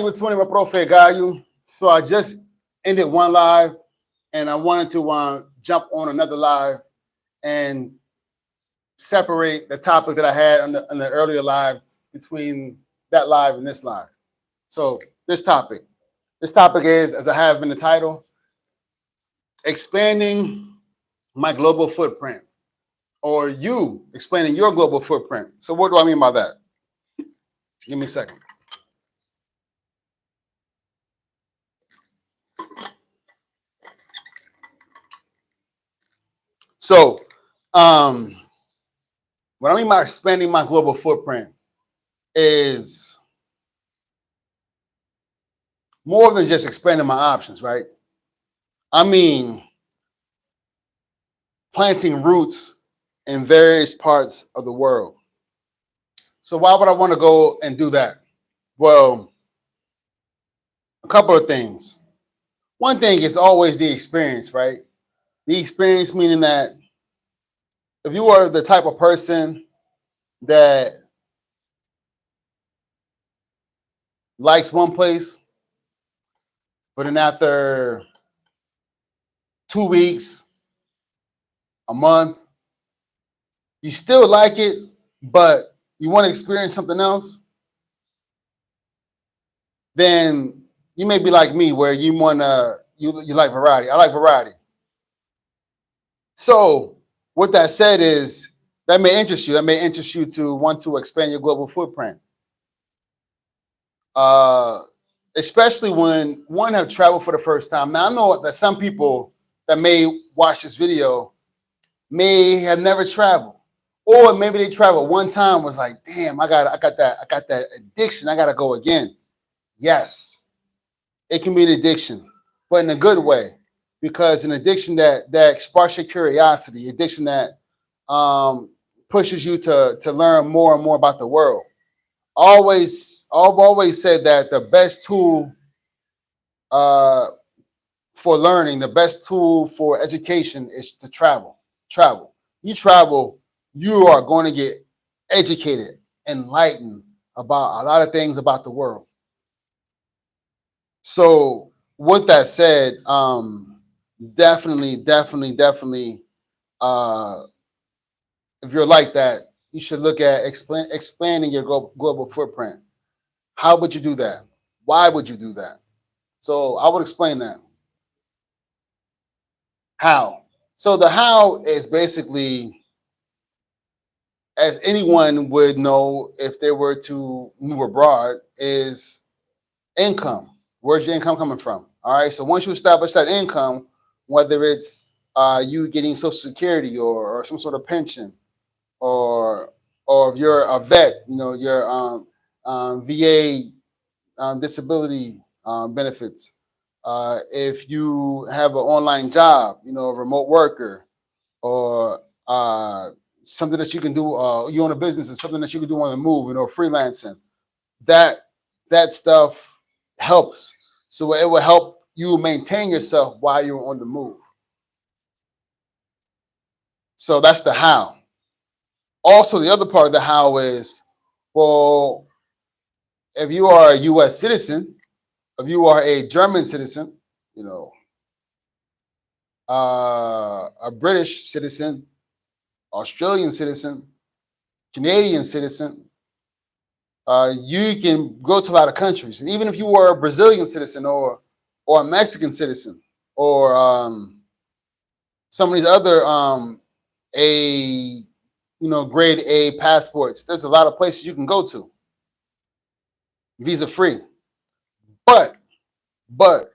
With 20 with Profe Gayu. So I just ended one live and I wanted to jump on another live and separate the topic that I had on the earlier live between that live and this live. So this topic is, as I have in the title, expanding my global footprint, or you explaining your global footprint. So what do I mean by that? Give me a second. So, what I mean by expanding my global footprint is more than just expanding my options, right? I mean, planting roots in various parts of the world. So, why would I want to go and do that? Well, a couple of things. One thing is always the experience, right? The experience meaning that if you are the type of person that likes one place, but then after 2 weeks, a month, you still like it, but you want to experience something else, then you may be like me, where you like variety. I like variety. So, with that said, is that may interest you. That may interest you to want to expand your global footprint. Especially when one have traveled for the first time. Now I know that some people that may watch this video may have never traveled, or maybe they traveled one time, was like, damn, I got that addiction. I got to go again. Yes, it can be an addiction, but in a good way, because an addiction that sparks your curiosity, addiction that pushes you to learn more and more about the world. I've always said that the best tool for learning, the best tool for education is to travel. Travel. You travel, you are going to get educated, enlightened about a lot of things about the world. So, with that said, definitely, uh, if you're like that, you should look at expanding your global footprint. How would you do that? Why would you do that? So I would explain that. How? So the how is basically, as anyone would know if they were to move abroad, is income. Where's your income coming from? All right. So once you establish that income, whether it's you getting Social Security or some sort of pension, or if you're a vet, your VA disability benefits. If you have an online job, a remote worker, or something that you can do, you own a business, and something that you can do on the move, freelancing. That stuff helps. So it will help you maintain yourself while you're on the move. So that's the how. Also, the other part of the how is, well, if you are a U.S. citizen, if you are a German citizen, a British citizen, Australian citizen, Canadian citizen, you can go to a lot of countries. And even if you were a Brazilian citizen or a Mexican citizen, or some of these other grade A passports, there's a lot of places you can go to, visa free. But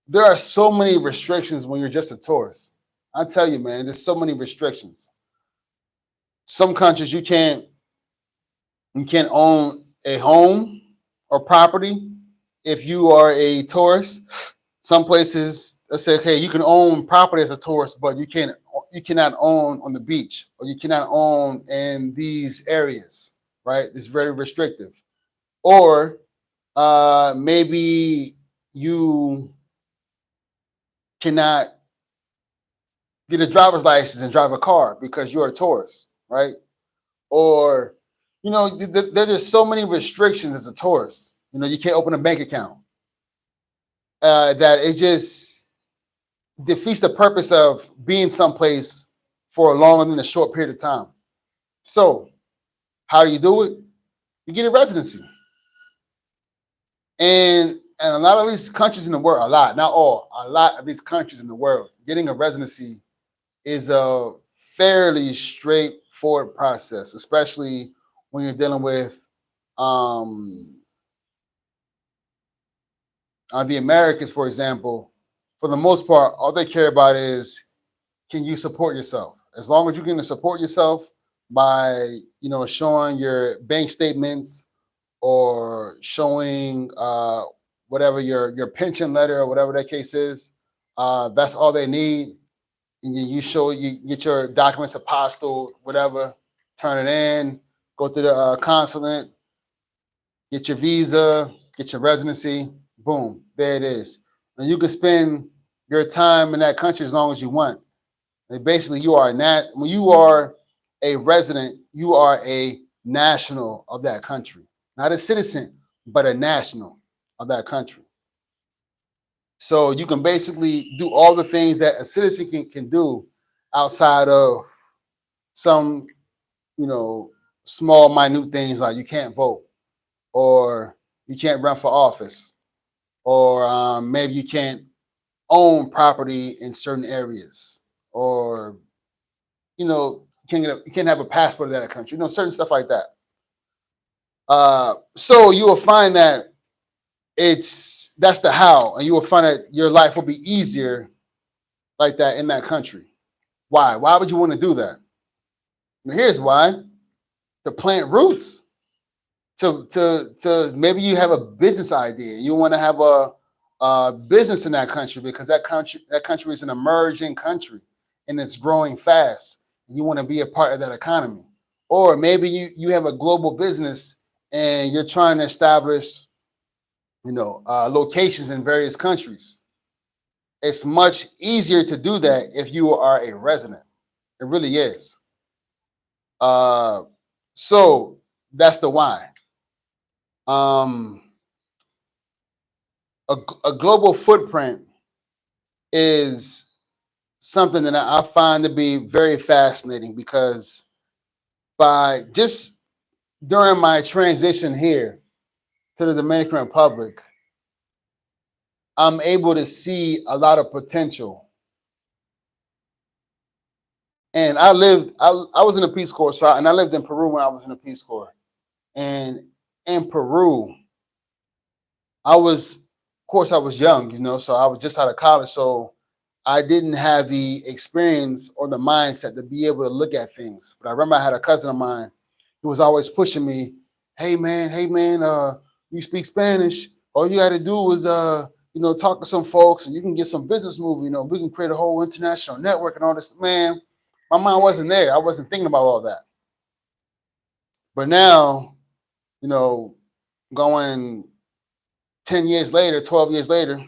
there are so many restrictions when you're just a tourist. I tell you, man, there's so many restrictions. Some countries you can't own a home or property if you are a tourist. Some places say, okay, you can own property as a tourist, but you cannot own on the beach, or you cannot own in these areas, right? It's very restrictive. Or maybe you cannot get a driver's license and drive a car because you're a tourist, right? Or, there's just so many restrictions as a tourist. You can't open a bank account. That it just defeats the purpose of being someplace for a longer than a short period of time. So, how do you do it? You get a residency. And a lot of these countries in the world, not all, a lot of these countries in the world, getting a residency is a fairly straightforward process, especially when you're dealing with the Americans, for example. For the most part, all they care about is, can you support yourself? As long as you can support yourself by, showing your bank statements or showing whatever your pension letter or whatever that case is, that's all they need. And you get your documents apostilled, whatever, turn it in, go to the consulate, get your visa, get your residency, boom, there it is. And you can spend your time in that country as long as you want. And basically, when you are a resident, you are a national of that country, not a citizen, but a national of that country. So you can basically do all the things that a citizen can do outside of some, small, minute things like you can't vote, or you can't run for office, or maybe you can't own property in certain areas, or you can't have a passport of that country, certain stuff like that. So you will find that that's the how, and you will find that your life will be easier like that in that country. Why? Why would you want to do that? And here's why: to plant roots. To maybe you have a business idea. You want to have a business in that country because that country is an emerging country and it's growing fast. You want to be a part of that economy. Or maybe you have a global business and you're trying to establish, locations in various countries. It's much easier to do that if you are a resident. It really is. So that's the why. A global footprint is something that I find to be very fascinating, because by just during my transition here to the Dominican Republic, I'm able to see a lot of potential. And I was in the Peace Corps, and I lived in Peru when I was in the Peace Corps. And in Peru, of course, I was young, so I was just out of college. So I didn't have the experience or the mindset to be able to look at things. But I remember I had a cousin of mine who was always pushing me, hey man, you speak Spanish. All you got to do is, talk to some folks and you can get some business moving. We can create a whole international network and all this. Man, my mind wasn't there. I wasn't thinking about all that. But now, going 10 years later, 12 years later,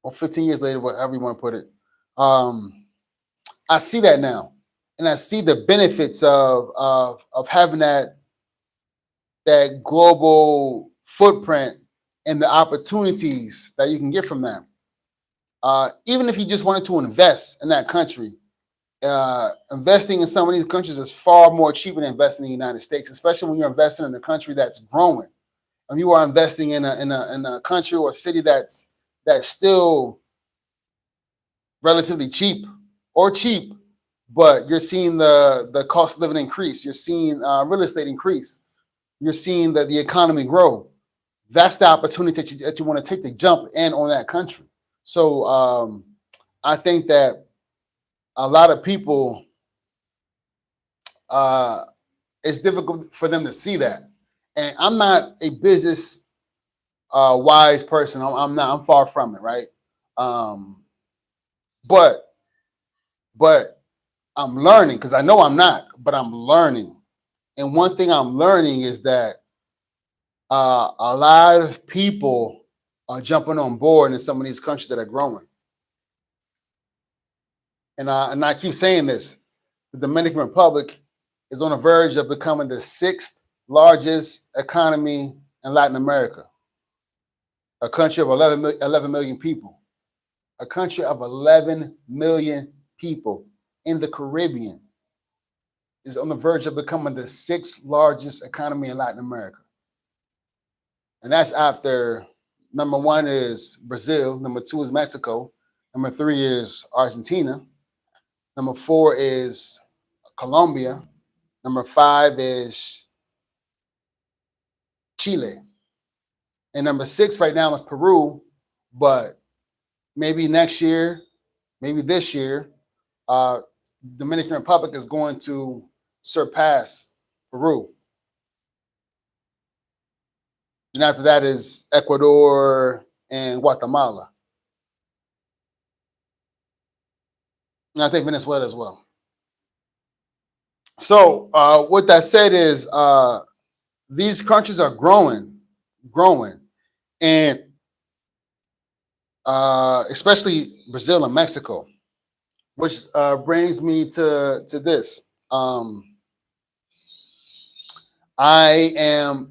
or 15 years later, whatever you want to put it, I see that now. And I see the benefits of having that global footprint and the opportunities that you can get from that. Even if you just wanted to invest in that country, investing in some of these countries is far more cheaper than investing in the United States, especially when you're investing in a country that's growing. And you are investing in a country or a city that's still relatively cheap, but you're seeing the cost of living increase. You're seeing real estate increase. You're seeing the economy grow. That's the opportunity that you want to take to jump in on that country. So I think that a lot of people, it's difficult for them to see that. And I'm not a business wise person. I'm not. I'm far from it, right? But I'm learning, because I know I'm not, but I'm learning. And one thing I'm learning is that a lot of people are jumping on board in some of these countries that are growing. And I keep saying this: the Dominican Republic is on the verge of becoming the 6th largest economy in Latin America, a country of 11 million people, a country of 11 million people in the Caribbean is on the verge of becoming the sixth largest economy in Latin America. And that's after number one is Brazil, number two is Mexico, number three is Argentina, number four is Colombia, number five is Chile, and number six right now is Peru, but maybe next year, maybe this year, Dominican Republic is going to surpass Peru. And after that is Ecuador and Guatemala. And I think Venezuela as well. So what that said is these countries are growing, and especially Brazil and Mexico, which brings me to this. I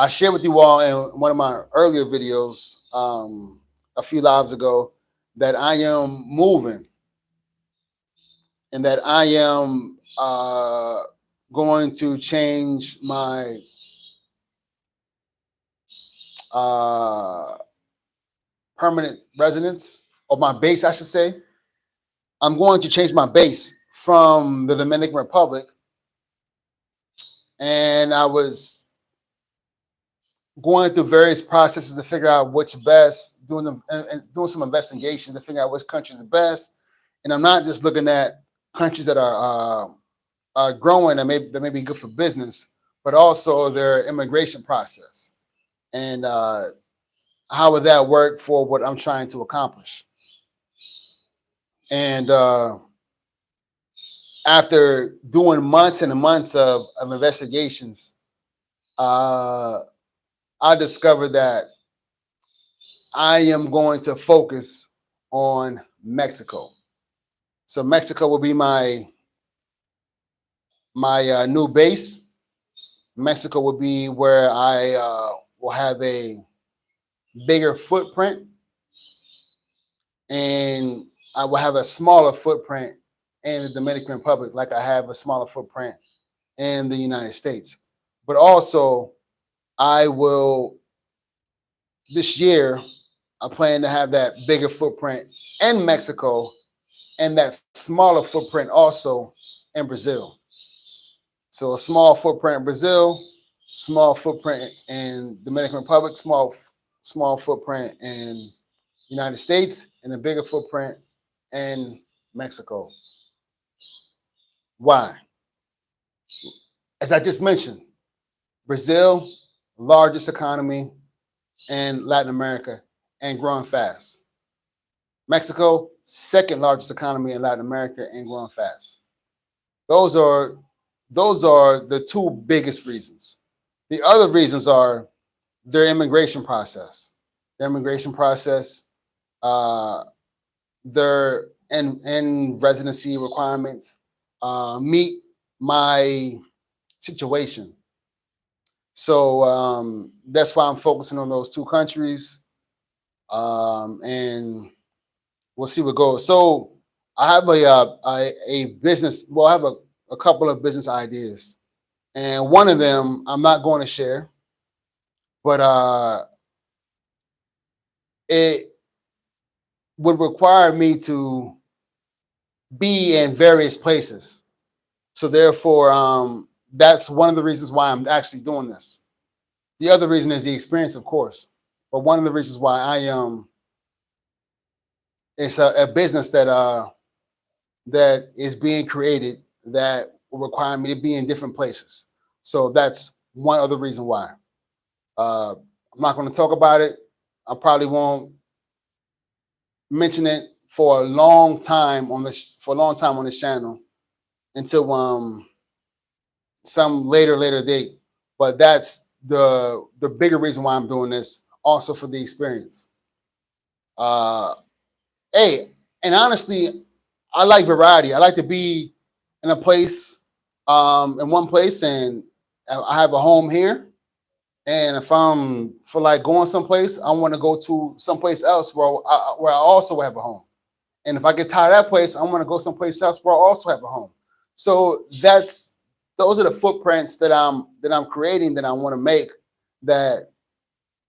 shared with you all in one of my earlier videos a few lives ago that I am moving and that I am going to change my permanent residence, or my base, I should say. I'm going to change my base from the Dominican Republic. And I was going through various processes to figure out which best, doing some investigations to figure out which countries are best. And I'm not just looking at countries that are growing that may be good for business, but also their immigration process. And how would that work for what I'm trying to accomplish? And after doing months and months of investigations, I discovered that I am going to focus on Mexico. So Mexico will be my new base. Mexico will be where I will have a bigger footprint, and I will have a smaller footprint in the Dominican Republic, like I have a smaller footprint in the United States. But also, I will, this year, I plan to have that bigger footprint in Mexico and that smaller footprint also in Brazil. So a small footprint in Brazil, small footprint in Dominican Republic, small footprint in United States, and a bigger footprint in Mexico. Why? As I just mentioned, Brazil, largest economy in Latin America and growing fast. Mexico, second largest economy in Latin America and growing fast. Those are the two biggest reasons. The other reasons are their immigration process. Their immigration process, their and residency requirements meet my situation. So that's why I'm focusing on those two countries, and we'll see what goes. So I have a business. Well, I have a couple of business ideas, and one of them I'm not going to share, but it would require me to be in various places. So therefore, that's one of the reasons why I'm actually doing this. The other reason is the experience, of course, but one of the reasons why I am it's a business that is being created that will require me to be in different places. So that's one other reason why. I'm not going to talk about it. I probably won't mention it for a long time on this channel until some later date. But that's the bigger reason why I'm doing this, also for the experience. Hey, and honestly, I like variety. I like to be in a place, in one place, and I have a home here, and if I'm for like going someplace, I want to go to someplace else where I also have a home. And if I get tired of that place, I want to go someplace else where I also have a home. So those are the footprints that I'm creating, that I want to make. That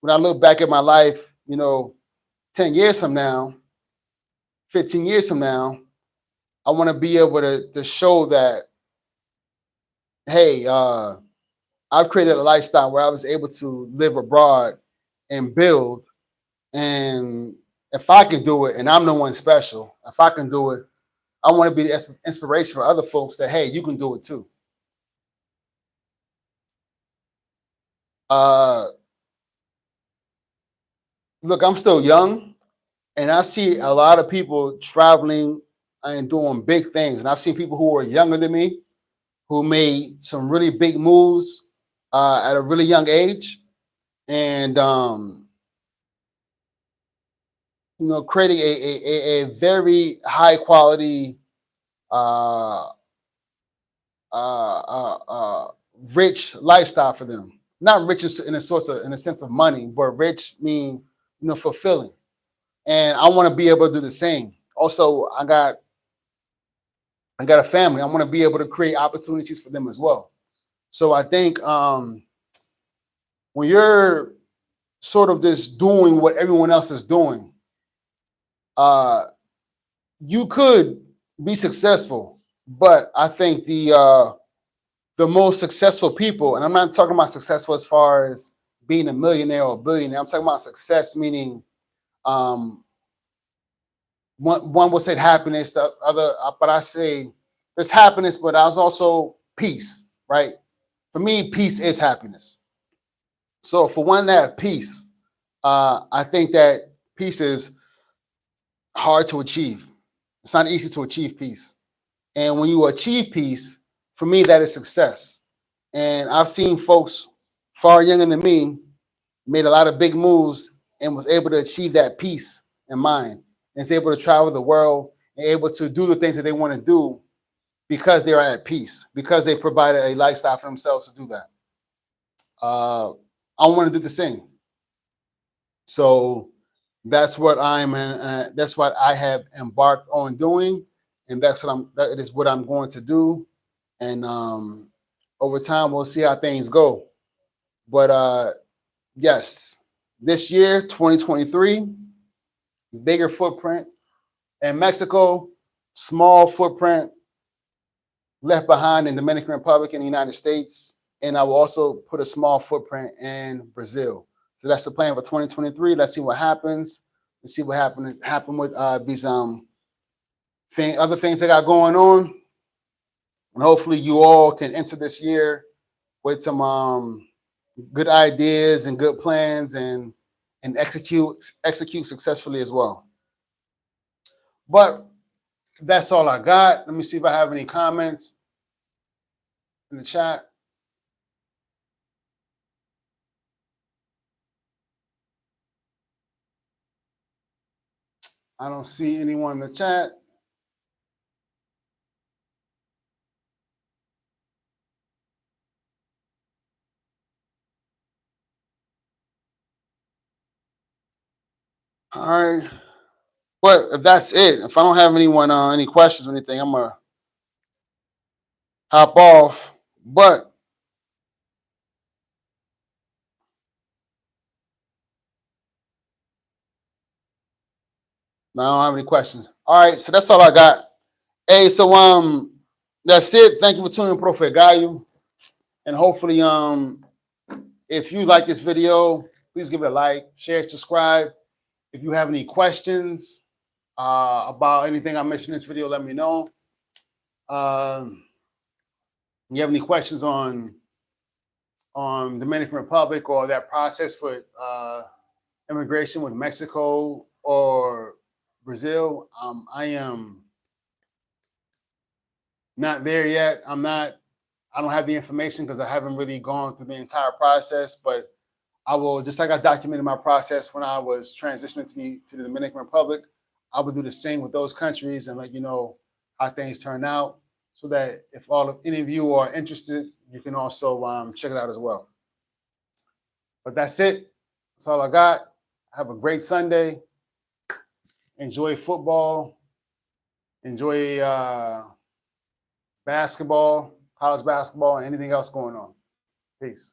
when I look back at my life, 10 years from now, 15 years from now, I want to be able to show that, hey, I've created a lifestyle where I was able to live abroad and build. And if I can do it, and I'm no one special, if I can do it, I want to be the inspiration for other folks that, hey, you can do it too. Uh, Look, I'm still young, and I see a lot of people traveling and doing big things. And I've seen people who are younger than me who made some really big moves at a really young age, and creating a very high quality, uh, uh, uh, uh, rich lifestyle for them. Not rich in a sense of money, but rich mean fulfilling. And I want to be able to do the same. Also, I got a family. I want to be able to create opportunities for them as well. So I think when you're sort of just doing what everyone else is doing, uh, you could be successful. But I think the most successful people, and I'm not talking about successful as far as being a millionaire or a billionaire. I'm talking about success, meaning um, one will say happiness, the other, but I say there's happiness, but there's also peace, right? For me, peace is happiness. So for one that have peace, I think that peace is hard to achieve. It's not easy to achieve peace. And when you achieve peace, for me, that is success. And I've seen folks far younger than me made a lot of big moves and was able to achieve that peace in mind, and is able to travel the world and able to do the things that they want to do because they're at peace, because they provided a lifestyle for themselves to do that. Uh, I want to do the same. So that's what I have embarked on doing, and that is what I'm going to do. And over time, we'll see how things go. But yes, this year, 2023, bigger footprint in Mexico, small footprint left behind in Dominican Republic and the United States, and I will also put a small footprint in Brazil. So that's the plan for 2023. Let's see what happens. Let's see what happen with these other things that got going on, and hopefully you all can enter this year with some good ideas and good plans, and execute successfully as well. But that's all I got. Let me see if I have any comments in the chat. I don't see anyone in the chat. All right. But if that's it, if I don't have anyone any questions or anything, I'm gonna hop off. But no, I don't have any questions. All right, so that's all I got. Hey, so that's it. Thank you for tuning in, Profe Gallo. And hopefully, if you like this video, please give it a like, share, subscribe. If you have any questions about anything I mentioned in this video, let me know. You have any questions on Dominican Republic or that process for immigration with Mexico or Brazil? I am not there yet. I don't have the information because I haven't really gone through the entire process, but I will, just like I documented my process when I was transitioning to the Dominican Republic, I will do the same with those countries and let you know how things turn out. so that if any of you are interested, you can also check it out as well. But that's it. That's all I got. Have a great Sunday. Enjoy football. Enjoy basketball, college basketball, and anything else going on. Peace.